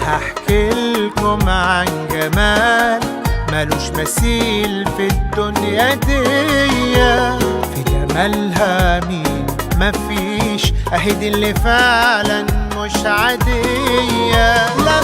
هحكي لكم عن جمال ملوش مثيل في الدنيا دي. في جمالها مين مفيش، اهي دي اللي فعلا مش عادية. لا